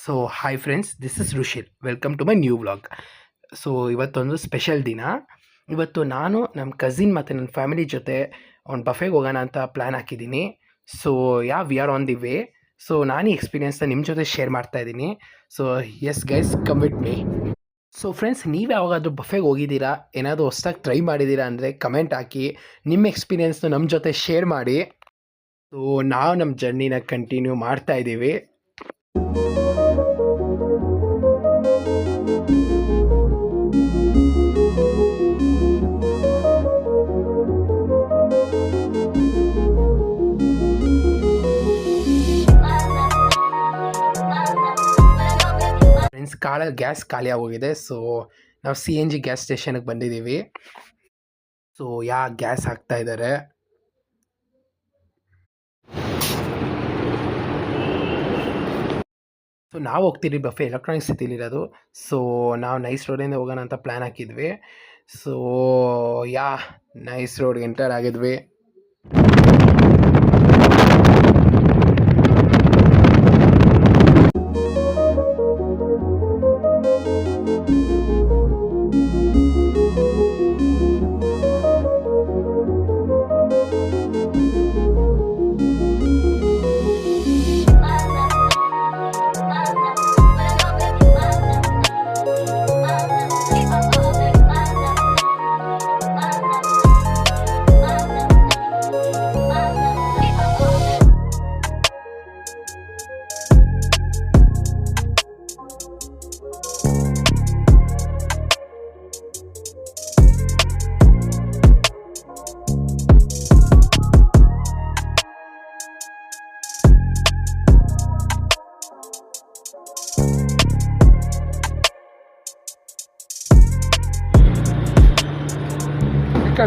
So hi friends, this is Rushir. Welcome to my new vlog. So ಇವತ್ತೊಂದು special ದಿನ. ಇವತ್ತು ನಾನು ನಮ್ಮ ಕಸಿನ್ ಮತ್ತು ನನ್ನ ಫ್ಯಾಮಿಲಿ ಜೊತೆ ಒಂದು ಬಫೆಗೆ ಹೋಗೋಣ ಅಂತ ಪ್ಲ್ಯಾನ್ ಹಾಕಿದ್ದೀನಿ. So we are on the way. So ನಾನು ಈ ಎಕ್ಸ್ಪೀರಿಯೆನ್ಸ್ನ ನಿಮ್ಮ ಜೊತೆ ಶೇರ್ ಮಾಡ್ತಾ ಇದ್ದೀನಿ. So yes guys, come with me. So friends, ನೀವು ಯಾವಾಗಾದರೂ ಬಫೆಗೆ ಹೋಗಿದ್ದೀರಾ, ಏನಾದರೂ ಹೊಸ್ದಾಗಿ ಟ್ರೈ ಮಾಡಿದ್ದೀರಾ ಅಂದರೆ ಕಮೆಂಟ್ ಹಾಕಿ, ನಿಮ್ಮ ಎಕ್ಸ್ಪೀರಿಯೆನ್ಸ್ನ ನಮ್ಮ ಜೊತೆ ಶೇರ್ ಮಾಡಿ. ಸೊ ನಾವು ನಮ್ಮ ಜರ್ನಿನ ಕಂಟಿನ್ಯೂ ಮಾಡ್ತಾ ಇದ್ದೀವಿ. ಫ್ರೆಂಡ್ಸ್, ಗ್ಯಾಸ್ ಖಾಲಿ ಆಗೋಗಿದೆ. ಸೊ ನಾವು CNG ಗ್ಯಾಸ್ ಸ್ಟೇಷನ್ಗೆ ಬಂದಿದ್ದೀವಿ. ಸೊ ಗ್ಯಾಸ್ ಹಾಕ್ತಾ ಇದ್ದಾರೆ. ಸೊ ನಾವು ಹೋಗ್ತೀವಿ ಬಫೆ ಎಲೆಕ್ಟ್ರಾನಿಕ್ ಸಿಟಿಲಿರೋದು. ಸೊ ನಾವು ನೈಸ್ ರೋಡಿಂದ ಹೋಗೋಣ ಅಂತ ಪ್ಲ್ಯಾನ್ ಹಾಕಿದ್ವಿ. ಸೊ ನೈಸ್ ರೋಡ್ಗೆ ಎಂಟರ್ ಆಗಿದ್ವಿ.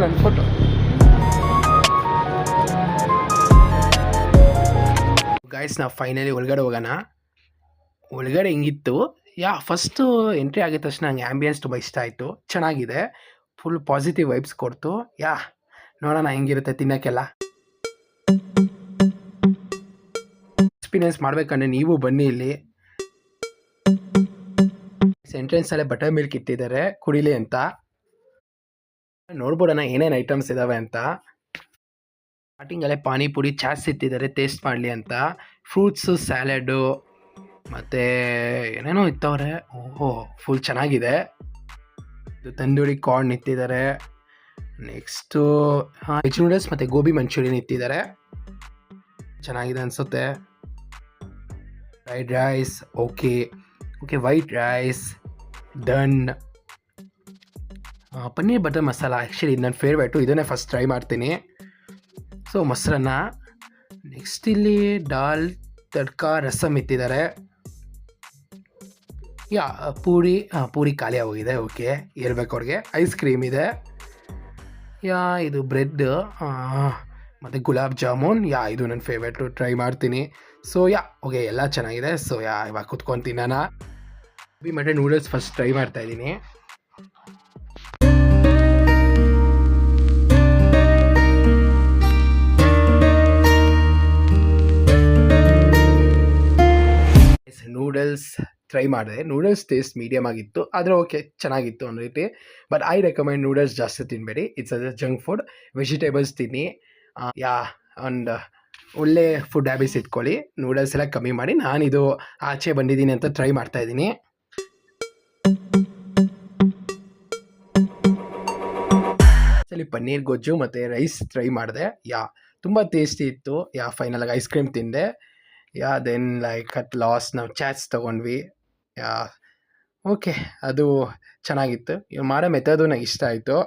ನನ್ನ ಫೋಟೋ ಗೈಸ್, ನಾವು ಫೈನಲಿ ಒಳಗಡೆ ಹೋಗೋಣ. ಒಳಗಡೆ ಹಿಂಗಿತ್ತು. ಫಸ್ಟು ಎಂಟ್ರಿ ಆಗಿದ ತಕ್ಷಣ ನಂಗೆ ಆ್ಯಂಬಿಯನ್ಸ್ ತುಂಬ ಇಷ್ಟ ಆಯಿತು. ಚೆನ್ನಾಗಿದೆ, ಫುಲ್ ಪಾಸಿಟಿವ್ ವೈಬ್ಸ್ ಕೊಡ್ತು. ನೋಡೋಣ ಹೆಂಗಿರುತ್ತೆ ತಿನ್ನೋಕ್ಕೆಲ್ಲ. ಎಕ್ಸ್ಪೀರಿಯೆನ್ಸ್ ಮಾಡ್ಬೇಕಂದ್ರೆ ನೀವು ಬನ್ನಿ ಇಲ್ಲಿ. ಎಂಟ್ರೆನ್ಸಲ್ಲೇ ಬಟರ್ ಮಿಲ್ಕ್ ಇಟ್ಟಿದ್ದಾರೆ ಕುಡಿಲಿ ಅಂತ. ನೋಡ್ಬೋಡೋಣ ಏನೇನು ಐಟಮ್ಸ್ ಇದ್ದಾವೆ ಅಂತ. ಸ್ಟಾರ್ಟಿಂಗಲ್ಲೇ ಪಾನಿಪುರಿ, ಚಾಟ್ಸ್ ಇಟ್ಟಿದ್ದಾರೆ ಟೇಸ್ಟ್ ಮಾಡಲಿ ಅಂತ. ಫ್ರೂಟ್ಸು, ಸ್ಯಾಲಡು ಮತ್ತು ಏನೇನೋ ಇತ್ತವ್ರೆ. ಫುಲ್ ಚೆನ್ನಾಗಿದೆ. ಇದು ತಂದೂರಿ ಕಾರ್ನ್ ಇಟ್ಟಿದ್ದಾರೆ. ನೆಕ್ಸ್ಟು ವೆಜ್ ನೂಡಲ್ಸ್ ಮತ್ತು ಗೋಬಿ ಮಂಚೂರಿಯನ್ ಇಟ್ಟಿದ್ದಾರೆ. ಚೆನ್ನಾಗಿದೆ ಅನಿಸುತ್ತೆ. Fried rice, okay. White rice done. Paneer butter masala, actually ಇದು ನನ್ನ ಫೇವ್ರೇಟು. ಇದನ್ನೇ ಫಸ್ಟ್ ಟ್ರೈ ಮಾಡ್ತೀನಿ. ಸೊ ಮೊಸರನ್ನ. ನೆಕ್ಸ್ಟ್ ಇಲ್ಲಿ ದಾಲ್ ತಡ್ಕ ರಸಮ್ ಇಟ್ಟಿದ್ದಾರೆ. ಪೂರಿ ಖಾಲಿ ಆಗೋಗಿದೆ. ಓಕೆ, ಇರಬೇಕು ಅವ್ರಿಗೆ. ಐಸ್ ಕ್ರೀಮ್ ಇದೆ. ಇದು ಬ್ರೆಡ್ ಮತ್ತು ಗುಲಾಬ್ ಜಾಮೂನ್. ಇದು ನನ್ನ ಫೇವ್ರೇಟು, ಟ್ರೈ ಮಾಡ್ತೀನಿ. ಸೊ ಓಕೆ, ಎಲ್ಲ ಚೆನ್ನಾಗಿದೆ. ಸೊ ಇವಾಗ ಕುತ್ಕೊಂಡು ತಿನ್ನೋಣ. ಗೋಬಿ ಮತ್ತು ನೂಡಲ್ಸ್ ಫಸ್ಟ್ ಟ್ರೈ ಮಾಡ್ತಾಯಿದ್ದೀನಿ. ನೂಡಲ್ಸ್ ಟ್ರೈ ಮಾಡಿದೆ. ನೂಡಲ್ಸ್ ಟೇಸ್ಟ್ ಮೀಡಿಯಮ್ ಆಗಿತ್ತು, ಆದರೆ ಓಕೆ, ಚೆನ್ನಾಗಿತ್ತು ಒಂದು ರೀತಿ. ಬಟ್ ಐ ರೆಕಮೆಂಡ್ ನೂಡಲ್ಸ್ ಜಾಸ್ತಿ ತಿನ್ನಬೇಡಿ. It's a junk food. Vegetables ತಿನ್ನಿ. ಒಂದು ಒಳ್ಳೆ ಫುಡ್ ಹ್ಯಾಬಿಟ್ಸ್ ಇಟ್ಕೊಳ್ಳಿ. ನೂಡಲ್ಸ್ ಎಲ್ಲ ಕಮ್ಮಿ ಮಾಡಿ. ನಾನಿದು ಆಚೆ ಬಂದಿದ್ದೀನಿ ಅಂತ ಟ್ರೈ ಮಾಡ್ತಾಯಿದ್ದೀನಿ. ಆ್ಯಕ್ಚುಲಿ ಪನ್ನೀರ್ ಗೊಜ್ಜು ಮತ್ತು ರೈಸ್ ಟ್ರೈ ಮಾಡಿದೆ. ತುಂಬ ಟೇಸ್ಟಿ ಇತ್ತು. ಫೈನಲಾಗಿ ಐಸ್ ಕ್ರೀಮ್ ತಿಂದೆ. ದೆನ್ ಅಟ್ ಲಾಸ್ಟ್ ನಾವು ಚಾಟ್ಸ್ ತೊಗೊಂಡ್ವಿ. ಓಕೆ, ಅದು ಚೆನ್ನಾಗಿತ್ತು. ಇವ್ರು ಮಾಡೋ ಮೆಥಡು ನನಗೆ ಇಷ್ಟ ಆಯಿತು.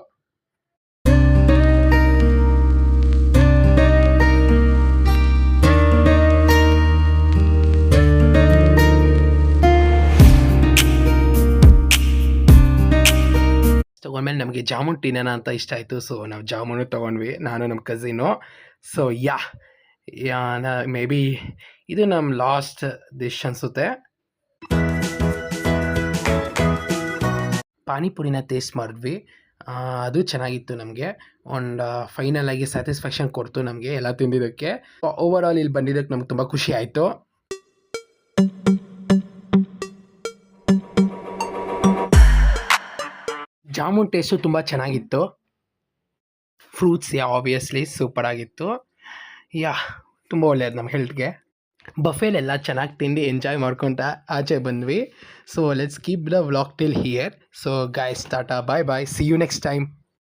ತೊಗೊಂಡ್ಮೇಲೆ ನಮಗೆ ಜಾಮೂನ್ ತಿನ್ನೋಣ ಅಂತ ಇಷ್ಟ ಆಯಿತು. ಸೊ ನಾವು ಜಾಮೂನು ತೊಗೊಂಡ್ವಿ, ನಾನು ನಮ್ಮ ಕಸಿನು. ಸೊ ಮೇ ಬಿ ಇದು ನಮ್ಮ ಲಾಸ್ಟ್ ಡಿಶ್ ಅನಿಸುತ್ತೆ. ಪಾನಿಪುರಿನ ಟೇಸ್ಟ್ ಮಾಡಿದ್ವಿ. ಅದು ಚೆನ್ನಾಗಿತ್ತು. ನಮಗೆ ಒಂದು ಫೈನಲಾಗಿ ಸ್ಯಾಟಿಸ್ಫ್ಯಾಕ್ಷನ್ ಕೊಡ್ತು ನಮಗೆ ಎಲ್ಲ ತಿಂದಿದ್ದಕ್ಕೆ. ಓವರ್ ಆಲ್ ಇಲ್ಲಿ ಬಂದಿದ್ದಕ್ಕೆ ನಮ್ಗೆ ತುಂಬ ಖುಷಿ ಆಯಿತು. ಜಾಮೂನ್ ಟೇಸ್ಟು ತುಂಬ ಚೆನ್ನಾಗಿತ್ತು. ಫ್ರೂಟ್ಸ್ ಆಬ್ವಿಯಸ್ಲಿ ಸೂಪರ್ ಆಗಿತ್ತು. ಯಾ ತುಂಬ ಒಳ್ಳೆಯದು ನಮ್ಮ ಹೆಲ್ತ್ಗೆ. ಬಫೆಲೆಲ್ಲ ಚೆನ್ನಾಗಿ ತಿಂದು ಎಂಜಾಯ್ ಮಾಡ್ಕೊತ ಆಚೆ ಬಂದ್ವಿ. So let's keep the vlog till here. So guys tata, bye bye, see you next time.